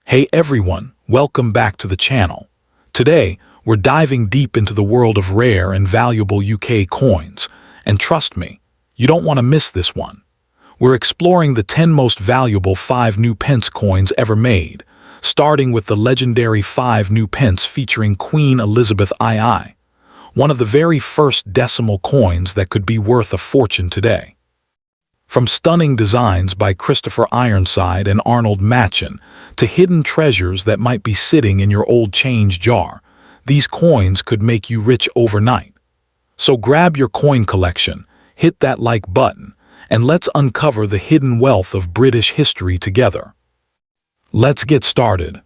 Hey everyone, welcome back to the channel. Today, we're diving deep into the world of rare and valuable UK coins, and trust me, you don't want to miss this one. We're exploring the 10 most valuable 5 new pence coins ever made, starting with the legendary 5 new pence featuring Queen Elizabeth II, one of the very first decimal coins that could be worth a fortune today. From stunning designs by Christopher Ironside and Arnold Machen to hidden treasures that might be sitting in your old change jar, these coins could make you rich overnight. So grab your coin collection, hit that like button, and let's uncover the hidden wealth of British history together. Let's get started.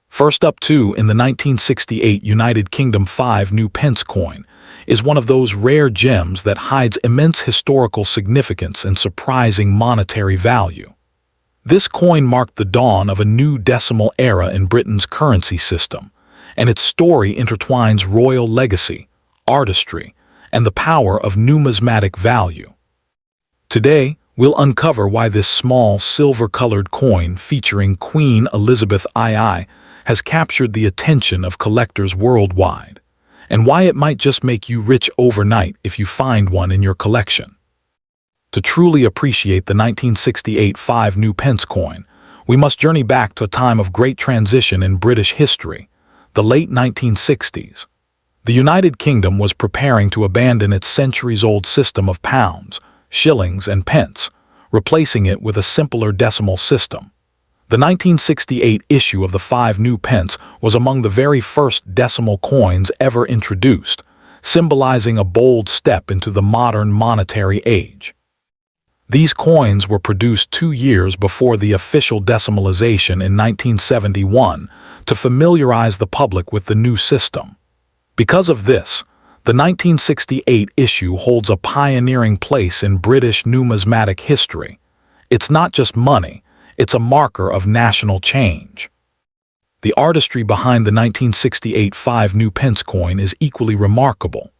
First up in the 1968 United Kingdom 5 new pence coin is one of those rare gems that hides immense historical significance and surprising monetary value. This coin marked the dawn of a new decimal era in Britain's currency system, and its story intertwines royal legacy, artistry, and the power of numismatic value. Today, we'll uncover why this small silver-colored coin featuring Queen Elizabeth II has captured the attention of collectors worldwide, and why it might just make you rich overnight if you find one in your collection. To truly appreciate the 1968 5 new pence coin, we must journey back to a time of great transition in British history, the late 1960s. The United Kingdom was preparing to abandon its centuries-old system of pounds, shillings, and pence, replacing it with a simpler decimal system. The 1968 issue of the 5 new pence was among the very first decimal coins ever introduced, symbolizing a bold step into the modern monetary age. These coins were produced 2 years before the official decimalization in 1971 to familiarize the public with the new system. Because of this, the 1968 issue holds a pioneering place in British numismatic history. It's not just money, it's a marker of national change. The artistry behind the 1968 5 new pence coin is equally remarkable.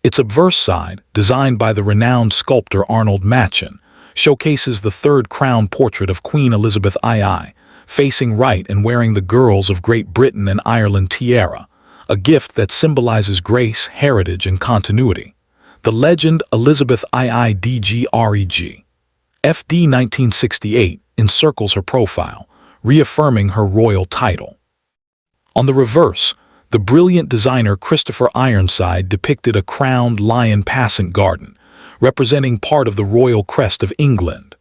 Its obverse side, designed by the renowned sculptor Arnold Machen, showcases the third crown portrait of Queen Elizabeth II, facing right and wearing the Girls of Great Britain and Ireland tiara, a gift that symbolizes grace, heritage, and continuity. The legend Elizabeth II DGREG, FD 1968, encircles her profile, reaffirming her royal title. On the reverse, the brilliant designer Christopher Ironside depicted a crowned lion passant garden, representing part of the royal crest of England.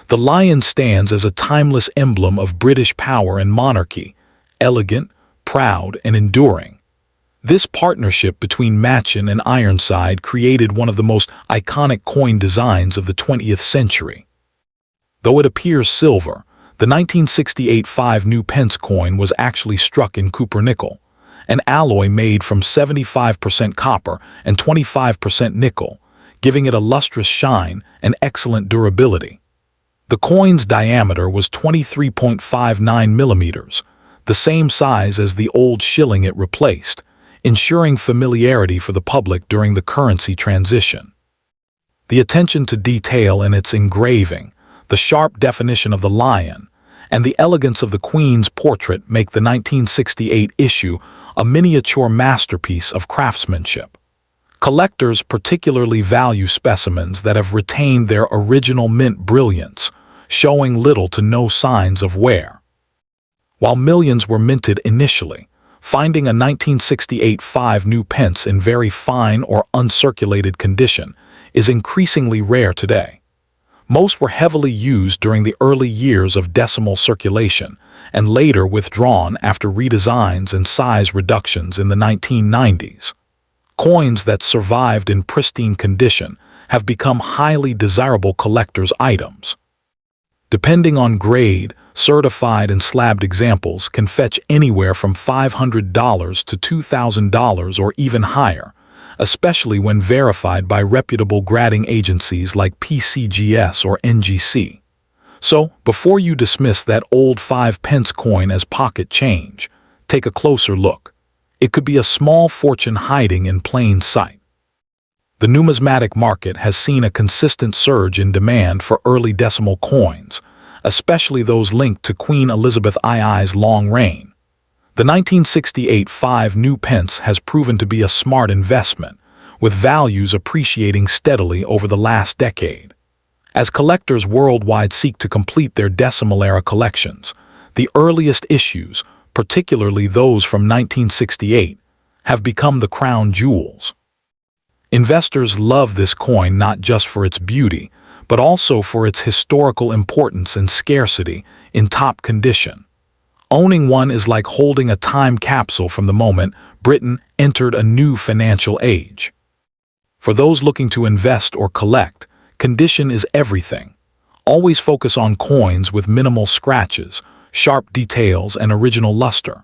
The lion stands as a timeless emblem of British power and monarchy, elegant, proud, and enduring. This partnership between Machen and Ironside created one of the most iconic coin designs of the 20th century. Though it appears silver, the 1968 5 new pence coin was actually struck in cupronickel, an alloy made from 75% copper and 25% nickel, giving it a lustrous shine and excellent durability. The coin's diameter was 23.59 millimeters, the same size as the old shilling it replaced, ensuring familiarity for the public during the currency transition. The attention to detail in its engraving, the sharp definition of the lion, and the elegance of the Queen's portrait make the 1968 issue a miniature masterpiece of craftsmanship. Collectors particularly value specimens that have retained their original mint brilliance, showing little to no signs of wear. While millions were minted initially, finding a 1968 5 new pence in very fine or uncirculated condition is increasingly rare today. Most were heavily used during the early years of decimal circulation and later withdrawn after redesigns and size reductions in the 1990s. Coins that survived in pristine condition have become highly desirable collector's items. Depending on grade, certified and slabbed examples can fetch anywhere from $500 to $2,000 or even higher, especially when verified by reputable grading agencies like PCGS or NGC. So, before you dismiss that old 5 pence coin as pocket change, take a closer look. It could be a small fortune hiding in plain sight. The numismatic market has seen a consistent surge in demand for early decimal coins, especially those linked to Queen Elizabeth II's long reign. The 1968 5 new pence has proven to be a smart investment, with values appreciating steadily over the last decade. As collectors worldwide seek to complete their decimal-era collections, the earliest issues, particularly those from 1968, have become the crown jewels. Investors love this coin not just for its beauty, but also for its historical importance and scarcity in top condition. Owning one is like holding a time capsule from the moment Britain entered a new financial age. For those looking to invest or collect, condition is everything. Always focus on coins with minimal scratches, sharp details, and original luster.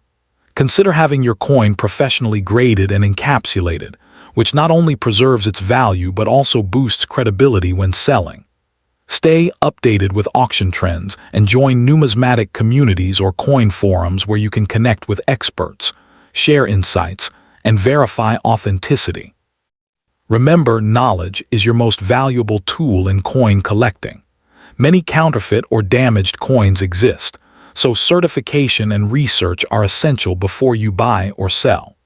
Consider having your coin professionally graded and encapsulated, which not only preserves its value but also boosts credibility when selling. Stay updated with auction trends and join numismatic communities or coin forums where you can connect with experts, share insights, and verify authenticity. Remember, knowledge is your most valuable tool in coin collecting. Many counterfeit or damaged coins exist, so certification and research are essential before you buy or sell.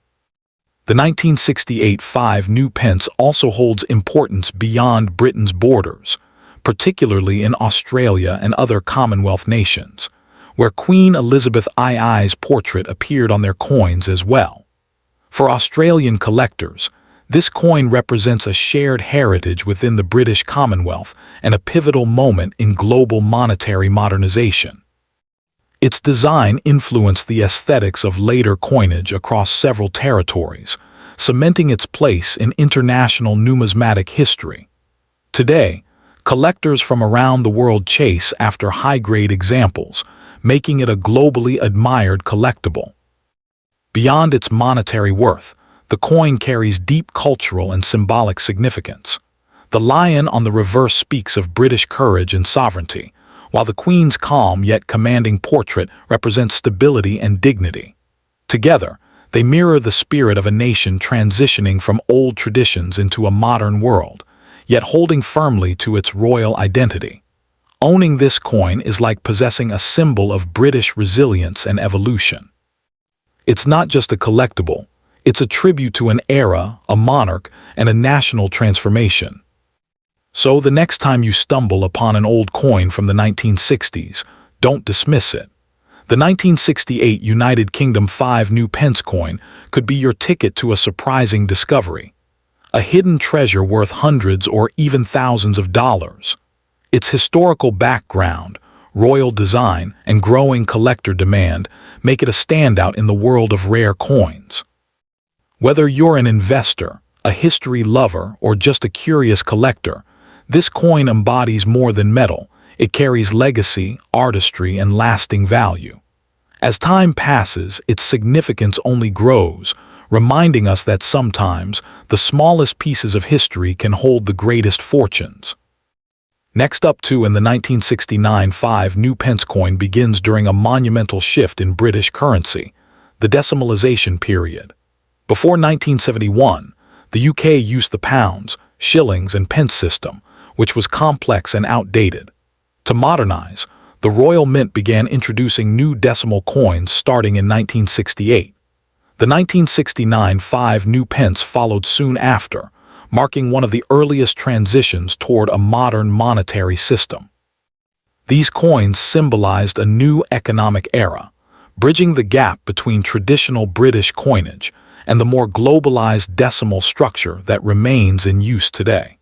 The 1968 5 new pence also holds importance beyond Britain's borders, particularly in Australia and other Commonwealth nations, where Queen Elizabeth II's portrait appeared on their coins as well. For Australian collectors, this coin represents a shared heritage within the British Commonwealth and a pivotal moment in global monetary modernization. Its design influenced the aesthetics of later coinage across several territories, cementing its place in international numismatic history. Today, collectors from around the world chase after high-grade examples, making it a globally admired collectible. Beyond its monetary worth, the coin carries deep cultural and symbolic significance. The lion on the reverse speaks of British courage and sovereignty, while the Queen's calm yet commanding portrait represents stability and dignity. Together, they mirror the spirit of a nation transitioning from old traditions into a modern world, yet holding firmly to its royal identity. Owning this coin is like possessing a symbol of British resilience and evolution. It's not just a collectible, it's a tribute to an era, a monarch, and a national transformation. So the next time you stumble upon an old coin from the 1960s, don't dismiss it. The 1968 United Kingdom 5 new pence coin could be your ticket to a surprising discovery. A hidden treasure worth hundreds or even thousands of dollars. Its historical background, royal design, and growing collector demand make it a standout in the world of rare coins. Whether you're an investor, a history lover, or just a curious collector, this coin embodies more than metal. It carries legacy, artistry, and lasting value. As time passes, its significance only grows, reminding us that sometimes the smallest pieces of history can hold the greatest fortunes. Next up too, in the 1969 5 new pence coin begins during a monumental shift in British currency, the decimalisation period. Before 1971, the UK used the pounds, shillings, and pence system, which was complex and outdated. To modernize, the Royal Mint began introducing new decimal coins starting in 1968. The 1969 5 new pence followed soon after, marking one of the earliest transitions toward a modern monetary system. These coins symbolized a new economic era, bridging the gap between traditional British coinage and the more globalized decimal structure that remains in use today.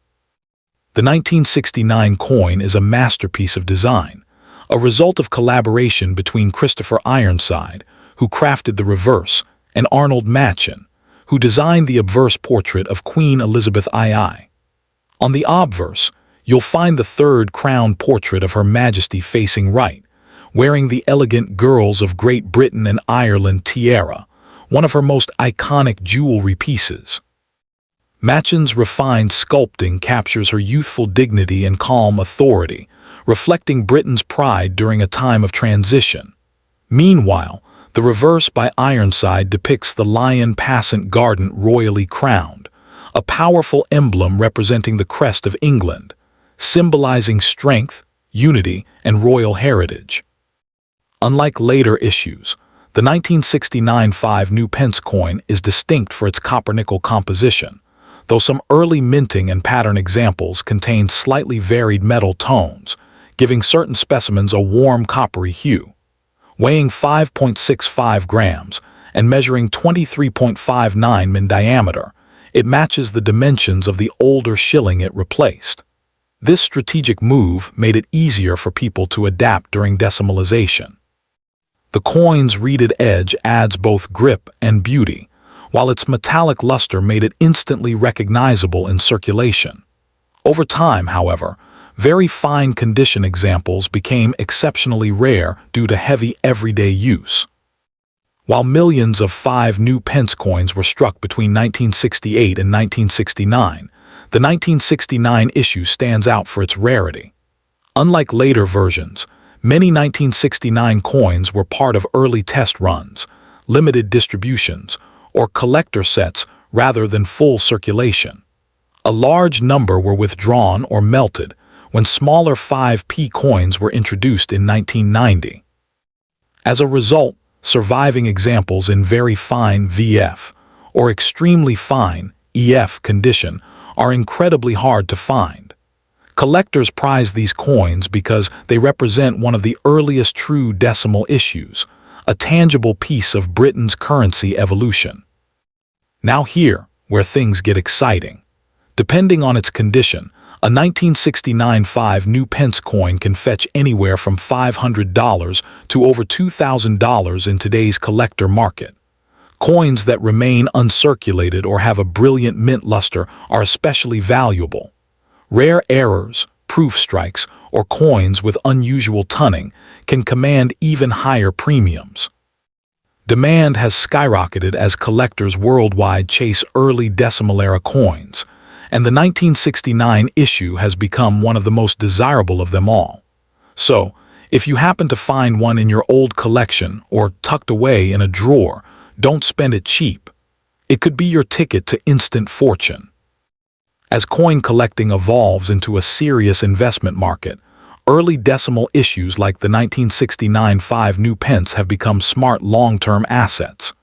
The 1969 coin is a masterpiece of design, a result of collaboration between Christopher Ironside, who crafted the reverse, and Arnold Machin, who designed the obverse portrait of Queen Elizabeth II. On the obverse, you'll find the third crown portrait of Her Majesty facing right, wearing the elegant Girls of Great Britain and Ireland tiara, one of her most iconic jewelry pieces. Machin's refined sculpting captures her youthful dignity and calm authority, reflecting Britain's pride during a time of transition. Meanwhile, the reverse by Ironside depicts the lion passant guardant royally crowned, a powerful emblem representing the crest of England, symbolizing strength, unity, and royal heritage. Unlike later issues, the 1969 5 new Pence coin is distinct for its copper-nickel composition, though some early minting and pattern examples contain slightly varied metal tones, giving certain specimens a warm coppery hue. Weighing 5.65 grams and measuring 23.59 mm in diameter, it matches the dimensions of the older shilling it replaced. This strategic move made it easier for people to adapt during decimalization. The coin's reeded edge adds both grip and beauty, while its metallic luster made it instantly recognizable in circulation. Over time, however, very fine condition examples became exceptionally rare due to heavy everyday use. While millions of 5 new Pence coins were struck between 1968 and 1969, the 1969 issue stands out for its rarity. Unlike later versions, many 1969 coins were part of early test runs, limited distributions, or collector sets rather than full circulation. A large number were withdrawn or melted when smaller 5p coins were introduced in 1990. As a result, surviving examples in very fine VF or extremely fine EF condition are incredibly hard to find. Collectors prize these coins because they represent one of the earliest true decimal issues, a tangible piece of Britain's currency evolution. Now here, where things get exciting. Depending on its condition, a 1969 5 new Pence coin can fetch anywhere from $500 to over $2,000 in today's collector market. Coins that remain uncirculated or have a brilliant mint luster are especially valuable. Rare errors, proof strikes, or coins with unusual tunning can command even higher premiums. Demand has skyrocketed as collectors worldwide chase early decimal-era coins, and the 1969 issue has become one of the most desirable of them all. So, if you happen to find one in your old collection or tucked away in a drawer, don't spend it cheap. It could be your ticket to instant fortune. As coin collecting evolves into a serious investment market, early decimal issues like the 1969 5 new Pence have become smart long-term assets.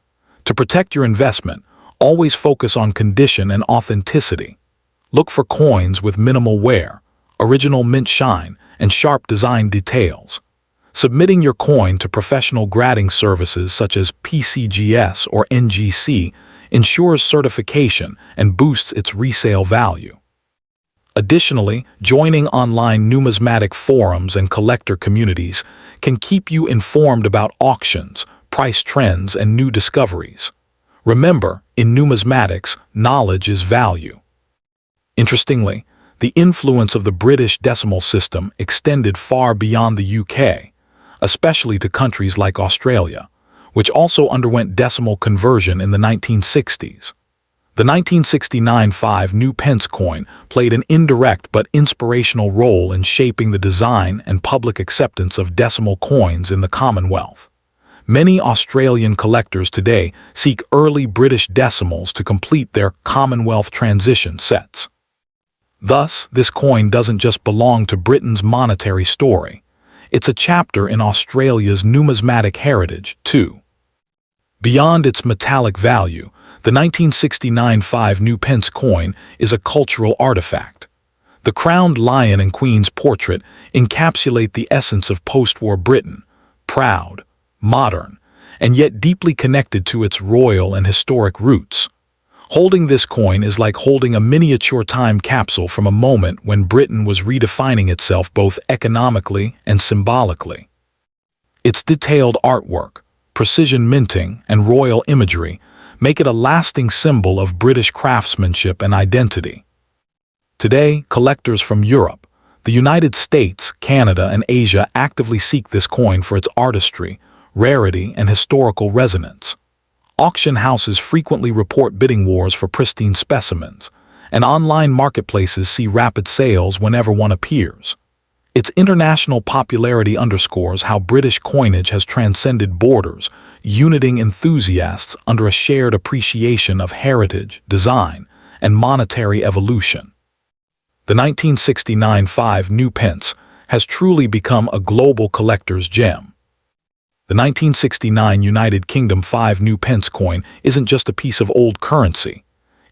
To protect your investment, always focus on condition and authenticity. Look for coins with minimal wear, original mint shine, and sharp design details. Submitting your coin to professional grading services such as PCGS or NGC ensures certification and boosts its resale value. Additionally, joining online numismatic forums and collector communities can keep you informed about auctions, price trends, and new discoveries. Remember, in numismatics, knowledge is value. Interestingly, the influence of the British decimal system extended far beyond the UK, especially to countries like Australia, which also underwent decimal conversion in the 1960s. The 1969 5 new Pence coin played an indirect but inspirational role in shaping the design and public acceptance of decimal coins in the Commonwealth. Many Australian collectors today seek early British decimals to complete their Commonwealth transition sets. Thus, this coin doesn't just belong to Britain's monetary story. It's a chapter in Australia's numismatic heritage, too. Beyond its metallic value, the 1969 5 new Pence coin is a cultural artifact. The crowned lion and queen's portrait encapsulate the essence of post-war Britain, proud, modern, and yet deeply connected to its royal and historic roots. Holding this coin is like holding a miniature time capsule from a moment when Britain was redefining itself both economically and symbolically. Its detailed artwork, precision minting, and royal imagery make it a lasting symbol of British craftsmanship and identity. Today, collectors from Europe, the United States, Canada, and Asia actively seek this coin for its artistry, rarity, and historical resonance. Auction houses frequently report bidding wars for pristine specimens, and online marketplaces see rapid sales whenever one appears. Its international popularity underscores how British coinage has transcended borders, uniting enthusiasts under a shared appreciation of heritage, design, and monetary evolution. The 1969 5 new Pence has truly become a global collector's gem. The 1969 United Kingdom 5 new pence coin isn't just a piece of old currency.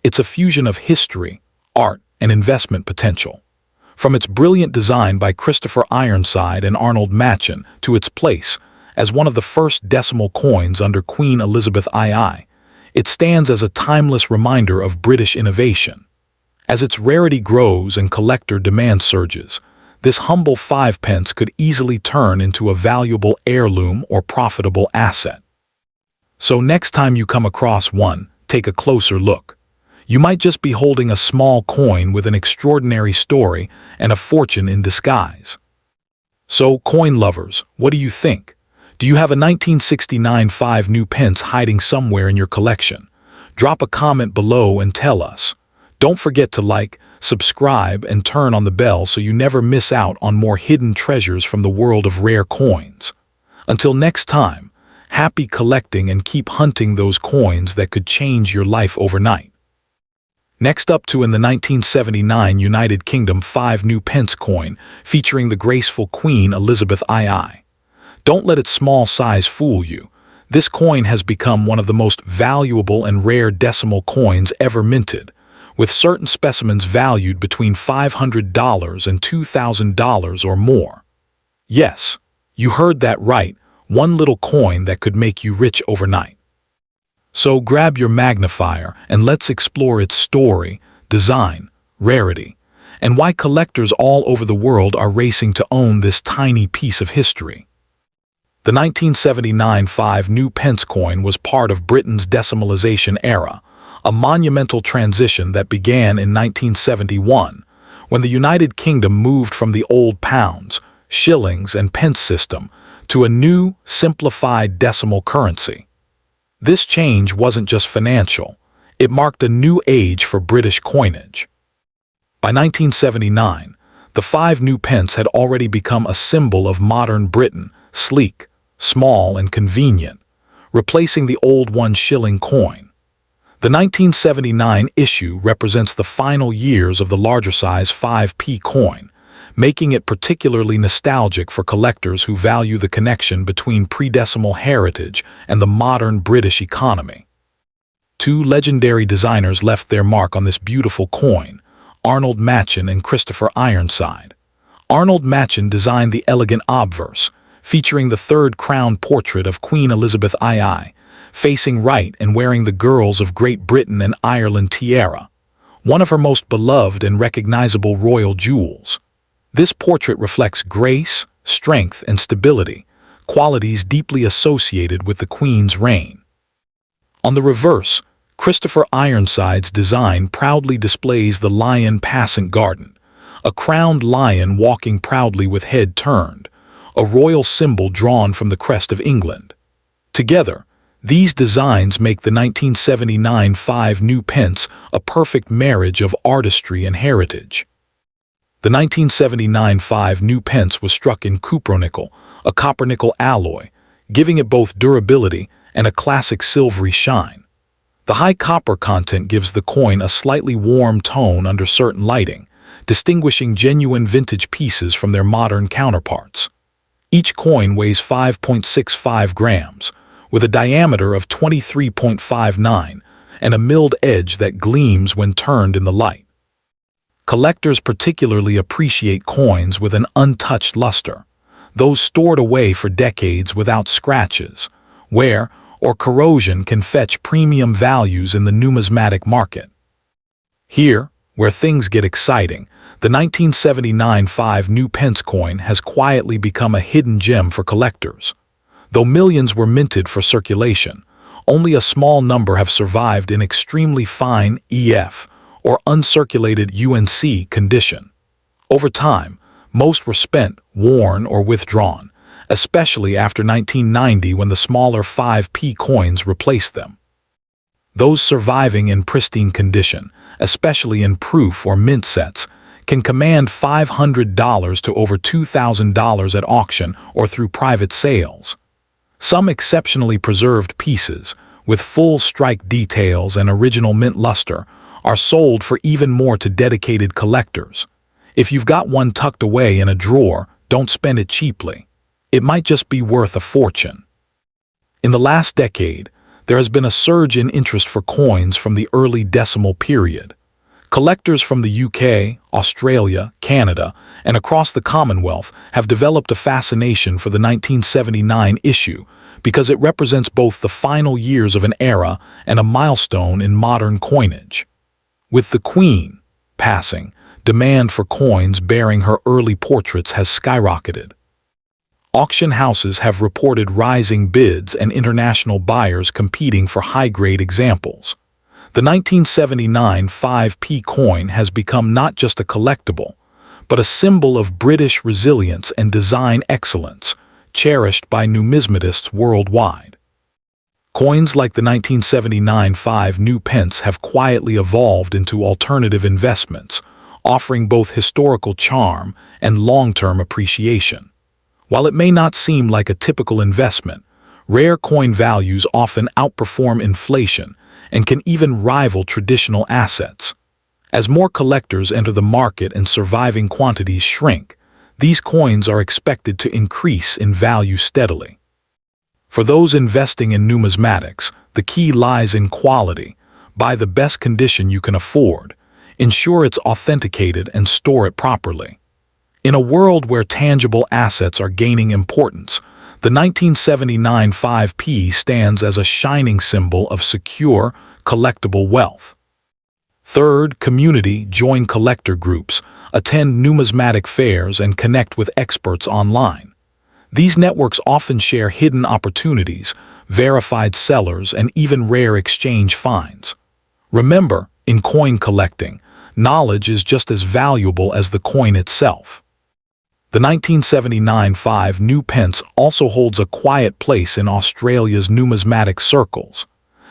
It's a fusion of history, art, and investment potential. From its brilliant design by Christopher Ironside and Arnold Machen to its place as one of the first decimal coins under Queen Elizabeth II, it stands as a timeless reminder of British innovation. As its rarity grows and collector demand surges, this humble 5 pence could easily turn into a valuable heirloom or profitable asset. So next time you come across one, take a closer look. You might just be holding a small coin with an extraordinary story and a fortune in disguise. So, coin lovers, what do you think? Do you have a 1969 5 new pence hiding somewhere in your collection? Drop a comment below and tell us. Don't forget to like, subscribe, and turn on the bell so you never miss out on more hidden treasures from the world of rare coins. Until next time, happy collecting and keep hunting those coins that could change your life overnight. Next up in the 1979 United Kingdom 5 new pence coin featuring the graceful Queen Elizabeth II. Don't let its small size fool you. This coin has become one of the most valuable and rare decimal coins ever minted, with certain specimens valued between $500 and $2,000 or more. Yes, you heard that right, one little coin that could make you rich overnight. So grab your magnifier and let's explore its story, design, rarity, and why collectors all over the world are racing to own this tiny piece of history. The 1979 5 new pence coin was part of Britain's decimalisation era, a monumental transition that began in 1971, when the United Kingdom moved from the old pounds, shillings, and pence system to a new, simplified decimal currency. This change wasn't just financial, it marked a new age for British coinage. By 1979, the 5 new pence had already become a symbol of modern Britain, sleek, small, and convenient, replacing the old 1 shilling coin. The 1979 issue represents the final years of the larger-size 5p coin, making it particularly nostalgic for collectors who value the connection between pre-decimal heritage and the modern British economy. 2 legendary designers left their mark on this beautiful coin, Arnold Machen and Christopher Ironside. Arnold Machen designed the elegant obverse, featuring the 3rd crown portrait of Queen Elizabeth II, facing right and wearing the Girls of Great Britain and Ireland tiara, one of her most beloved and recognizable royal jewels. This portrait reflects grace, strength, and stability, qualities deeply associated with the Queen's reign. On the reverse, Christopher Ironside's design proudly displays the lion passant garden, a crowned lion walking proudly with head turned, a royal symbol drawn from the crest of England. Together, these designs make the 1979 5 new pence a perfect marriage of artistry and heritage. The 1979 5 new pence was struck in cupronickel, a copper-nickel alloy, giving it both durability and a classic silvery shine. The high copper content gives the coin a slightly warm tone under certain lighting, distinguishing genuine vintage pieces from their modern counterparts. Each coin weighs 5.65 grams, with a diameter of 23.59 and a milled edge that gleams when turned in the light. Collectors particularly appreciate coins with an untouched luster, those stored away for decades without scratches, wear, or corrosion can fetch premium values in the numismatic market. Here, where things get exciting, the 1979 5 new pence coin has quietly become a hidden gem for collectors. Though millions were minted for circulation, only a small number have survived in extremely fine EF or uncirculated UNC condition. Over time, most were spent, worn, or withdrawn, especially after 1990 when the smaller 5p coins replaced them. Those surviving in pristine condition, especially in proof or mint sets, can command $500 to over $2,000 at auction or through private sales. Some exceptionally preserved pieces, with full strike details and original mint luster, are sold for even more to dedicated collectors. If you've got one tucked away in a drawer, don't spend it cheaply. It might just be worth a fortune. In the last decade, there has been a surge in interest for coins from the early decimal period. Collectors from the UK, Australia, Canada, and across the Commonwealth have developed a fascination for the 1979 issue because it represents both the final years of an era and a milestone in modern coinage. With the Queen passing, demand for coins bearing her early portraits has skyrocketed. Auction houses have reported rising bids and international buyers competing for high-grade examples. The 1979 5p coin has become not just a collectible, but a symbol of British resilience and design excellence, cherished by numismatists worldwide. Coins like the 1979 5 new pence have quietly evolved into alternative investments, offering both historical charm and long-term appreciation. While it may not seem like a typical investment, rare coin values often outperform inflation and can even rival traditional assets. As more collectors enter the market and surviving quantities shrink, these coins are expected to increase in value steadily. For those investing in numismatics, the key lies in quality. Buy the best condition you can afford, ensure it's authenticated, and store it properly. In a world where tangible assets are gaining importance, the 1979 5p stands as a shining symbol of secure, collectible wealth. Third, community. Join collector groups, attend numismatic fairs, and connect with experts online. These networks often share hidden opportunities, verified sellers, and even rare exchange finds. Remember, in coin collecting, knowledge is just as valuable as the coin itself. The 1979 5 new pence also holds a quiet place in Australia's numismatic circles.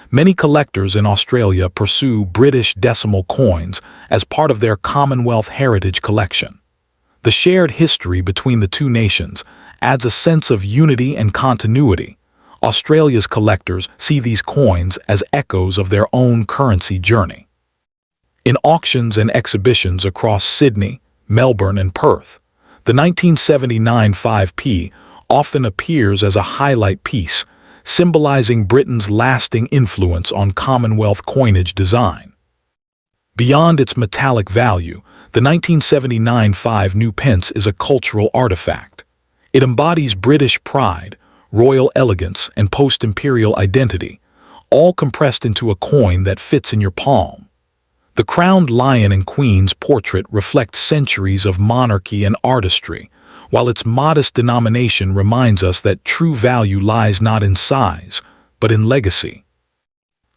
Many collectors in Australia pursue British decimal coins as part of their Commonwealth heritage collection. The shared history between the two nations adds a sense of unity and continuity. Australia's collectors see these coins as echoes of their own currency journey. In auctions and exhibitions across Sydney, Melbourne, and Perth, the 1979 5p often appears as a highlight piece, symbolizing Britain's lasting influence on Commonwealth coinage design. Beyond its metallic value, the 1979 5 new pence is a cultural artifact. It embodies British pride, royal elegance, and post-imperial identity, all compressed into a coin that fits in your palm. The crowned lion and queen's portrait reflects centuries of monarchy and artistry, while its modest denomination reminds us that true value lies not in size, but in legacy.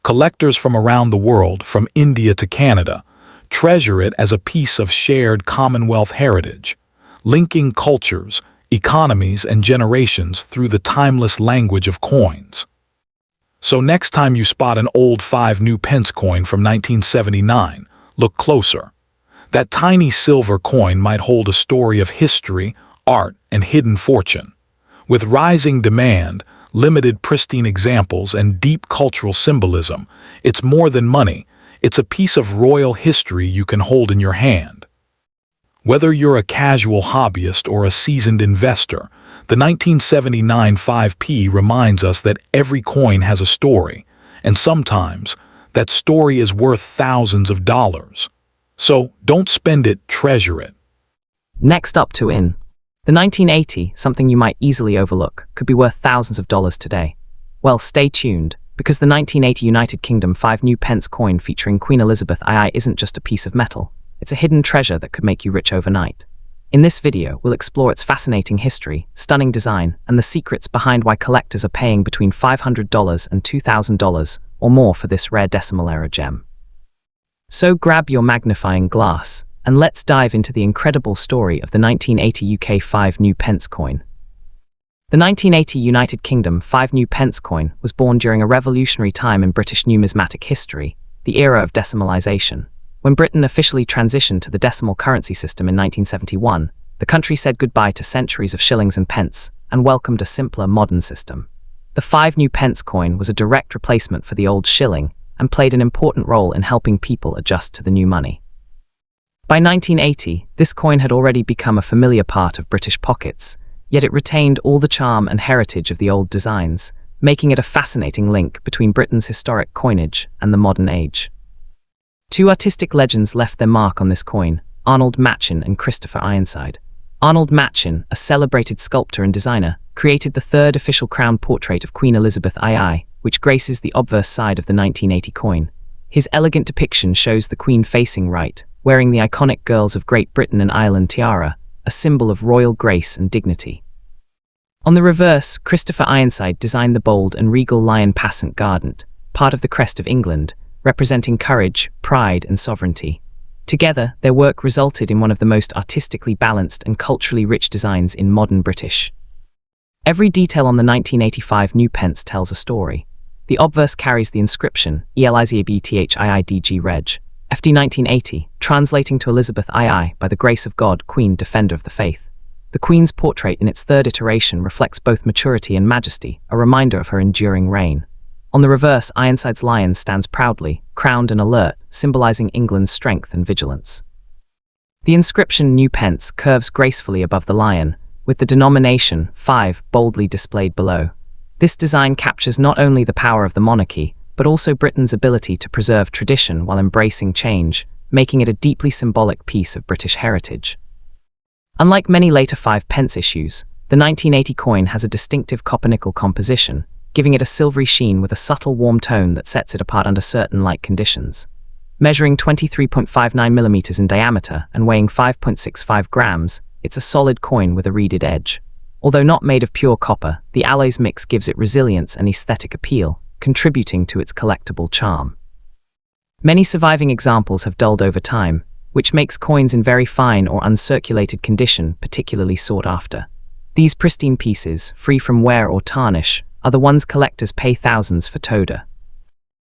Collectors from around the world, from India to Canada, treasure it as a piece of shared Commonwealth heritage, linking cultures, economies, and generations through the timeless language of coins. So next time you spot an old 5 new pence coin from 1979, look closer. That tiny silver coin might hold a story of history, art, and hidden fortune. With rising demand, limited pristine examples, and deep cultural symbolism, it's more than money. It's a piece of royal history you can hold in your hand. Whether you're a casual hobbyist or a seasoned investor, the 1979 5p reminds us that every coin has a story, and sometimes that story is worth thousands of dollars. So don't spend it, treasure it. Next up to in. The 1980, something you might easily overlook, could be worth thousands of dollars today. Well, stay tuned, because the 1980 United Kingdom 5 new pence coin featuring Queen Elizabeth II isn't just a piece of metal. It's a hidden treasure that could make you rich overnight. In this video, we'll explore its fascinating history, stunning design, and the secrets behind why collectors are paying between $500 and $2,000 or more for this rare decimal-era gem. So grab your magnifying glass, and let's dive into the incredible story of the 1980 UK 5 new pence coin. The 1980 United Kingdom 5 new pence coin was born during a revolutionary time in British numismatic history, the era of decimalisation. When Britain officially transitioned to the decimal currency system in 1971, the country said goodbye to centuries of shillings and pence and welcomed a simpler modern system. The 5 new pence coin was a direct replacement for the old shilling and played an important role in helping people adjust to the new money. By 1980, this coin had already become a familiar part of British pockets, yet it retained all the charm and heritage of the old designs, making it a fascinating link between Britain's historic coinage and the modern age. Two artistic legends left their mark on this coin: Arnold Machin and Christopher Ironside. Arnold Machin, a celebrated sculptor and designer, created the third official crown portrait of Queen Elizabeth II, which graces the obverse side of the 1980 coin. His elegant depiction shows the Queen facing right, wearing the iconic Girls of Great Britain and Ireland tiara, a symbol of royal grace and dignity. On the reverse, Christopher Ironside designed the bold and regal lion passant guardant, part of the crest of England, representing courage, pride, and sovereignty. Together, their work resulted in one of the most artistically balanced and culturally rich designs in modern British. Every detail on the 1985 new pence tells a story. The obverse carries the inscription ELIZABTHIIDG Reg. FD 1980, translating to Elizabeth II, by the grace of God, Queen, Defender of the Faith. The Queen's portrait in its third iteration reflects both maturity and majesty, a reminder of her enduring reign. On the reverse, Ironside's lion stands proudly, crowned and alert, symbolizing England's strength and vigilance. The inscription New Pence curves gracefully above the lion, with the denomination 5 boldly displayed below. This design captures not only the power of the monarchy, but also Britain's ability to preserve tradition while embracing change, making it a deeply symbolic piece of British heritage. Unlike many later 5 pence issues, the 1980 coin has a distinctive copper-nickel composition, giving it a silvery sheen with a subtle warm tone that sets it apart under certain light conditions. Measuring 23.59mm in diameter and weighing 5.65 grams, it's a solid coin with a reeded edge. Although not made of pure copper, the alloy's mix gives it resilience and aesthetic appeal, contributing to its collectible charm. Many surviving examples have dulled over time, which makes coins in very fine or uncirculated condition particularly sought after. These pristine pieces, free from wear or tarnish, are the ones collectors pay thousands for toda.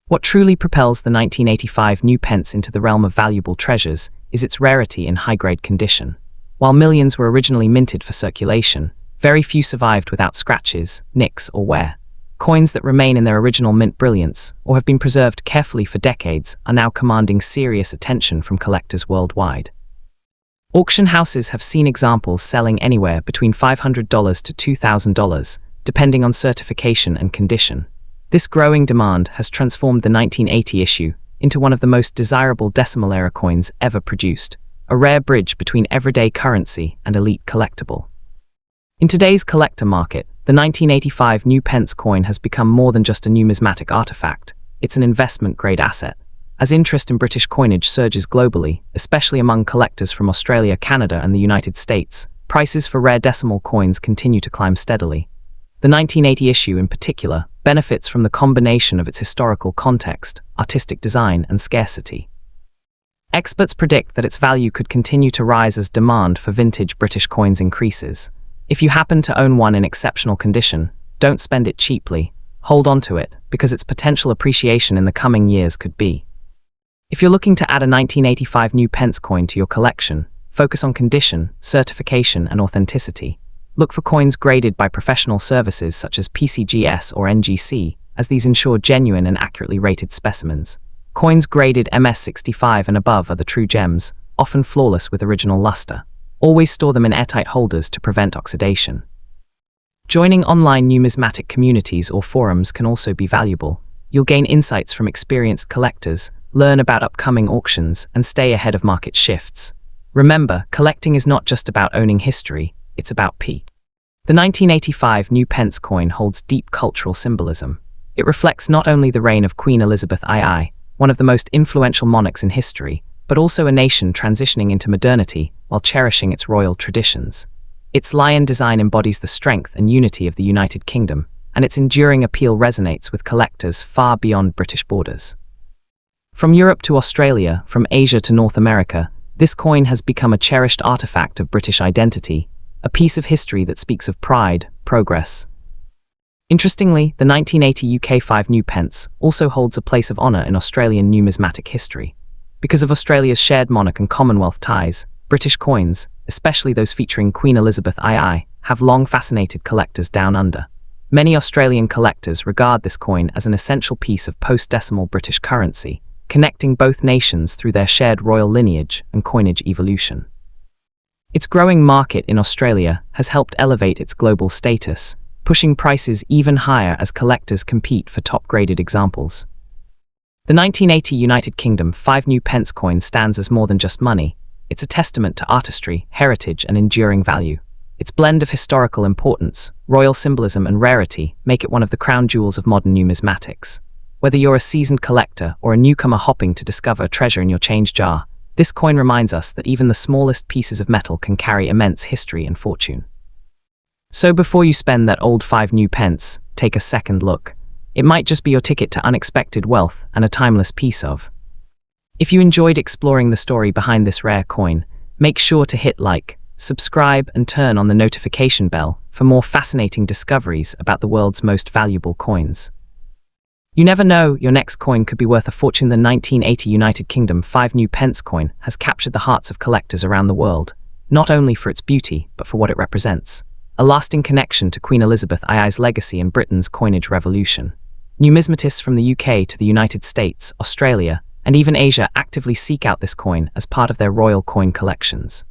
What truly propels the 1985 new pence into the realm of valuable treasures is its rarity in high-grade condition. While millions were originally minted for circulation, very few survived without scratches, nicks, or wear. Coins that remain in their original mint brilliance, or have been preserved carefully for decades, are now commanding serious attention from collectors worldwide. Auction houses have seen examples selling anywhere between $500 to $2,000, depending on certification and condition. This growing demand has transformed the 1980 issue into one of the most desirable decimal-era coins ever produced, a rare bridge between everyday currency and elite collectible. In today's collector market, the 1985 new pence coin has become more than just a numismatic artifact. It's an investment-grade asset. As interest in British coinage surges globally, especially among collectors from Australia, Canada, and the United States, prices for rare decimal coins continue to climb steadily. The 1980 issue, in particular, benefits from the combination of its historical context, artistic design, and scarcity. Experts predict that its value could continue to rise as demand for vintage British coins increases. If you happen to own one in exceptional condition, don't spend it cheaply. Hold on to it, because its potential appreciation in the coming years could be. If you're looking to add a 1985 new pence coin to your collection, focus on condition, certification, and authenticity. Look for coins graded by professional services such as PCGS or NGC, as these ensure genuine and accurately rated specimens. Coins graded MS65 and above are the true gems, often flawless with original luster. Always store them in airtight holders to prevent oxidation. Joining online numismatic communities or forums can also be valuable. You'll gain insights from experienced collectors, learn about upcoming auctions, and stay ahead of market shifts. Remember, collecting is not just about owning history, it's about The 1985 new pence coin holds deep cultural symbolism. It reflects not only the reign of Queen Elizabeth II, one of the most influential monarchs in history, but also a nation transitioning into modernity while cherishing its royal traditions. Its lion design embodies the strength and unity of the United Kingdom, and its enduring appeal resonates with collectors far beyond British borders. From Europe to Australia, from Asia to North America, this coin has become a cherished artifact of British identity, a piece of history that speaks of pride, progress. Interestingly, the 1980 UK 5 new pence also holds a place of honour in Australian numismatic history. Because of Australia's shared monarch and Commonwealth ties, British coins, especially those featuring Queen Elizabeth II, have long fascinated collectors down under. Many Australian collectors regard this coin as an essential piece of post-decimal British currency, connecting both nations through their shared royal lineage and coinage evolution. Its growing market in Australia has helped elevate its global status, pushing prices even higher as collectors compete for top-graded examples. The 1980 United Kingdom 5 new Pence coin stands as more than just money. It's a testament to artistry, heritage, and enduring value. Its blend of historical importance, royal symbolism, and rarity make it one of the crown jewels of modern numismatics. Whether you're a seasoned collector or a newcomer hopping to discover a treasure in your change jar, this coin reminds us that even the smallest pieces of metal can carry immense history and fortune. So before you spend that old 5 new pence, take a second look. It might just be your ticket to unexpected wealth and a timeless piece of. If you enjoyed exploring the story behind this rare coin, make sure to hit like, subscribe, and turn on the notification bell for more fascinating discoveries about the world's most valuable coins. You never know, your next coin could be worth a fortune. The 1980 United Kingdom 5 new Pence coin has captured the hearts of collectors around the world, not only for its beauty, but for what it represents. A lasting connection to Queen Elizabeth II's legacy in Britain's coinage revolution. Numismatists from the UK to the United States, Australia, and even Asia actively seek out this coin as part of their royal coin collections.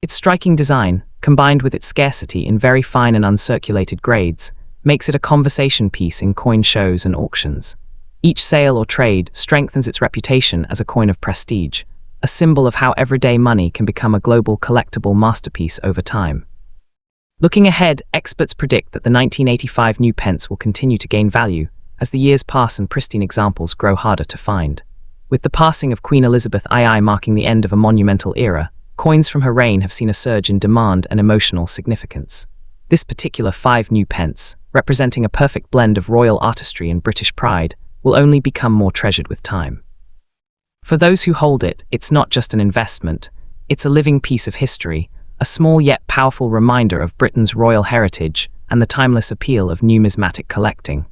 Its striking design, combined with its scarcity in very fine and uncirculated grades, makes it a conversation piece in coin shows and auctions. Each sale or trade strengthens its reputation as a coin of prestige, a symbol of how everyday money can become a global collectible masterpiece over time. Looking ahead, experts predict that the 1985 new pence will continue to gain value as the years pass and pristine examples grow harder to find. With the passing of Queen Elizabeth II marking the end of a monumental era, coins from her reign have seen a surge in demand and emotional significance. This particular 5 new pence, representing a perfect blend of royal artistry and British pride, will only become more treasured with time. For those who hold it, it's not just an investment, it's a living piece of history, a small yet powerful reminder of Britain's royal heritage and the timeless appeal of numismatic collecting.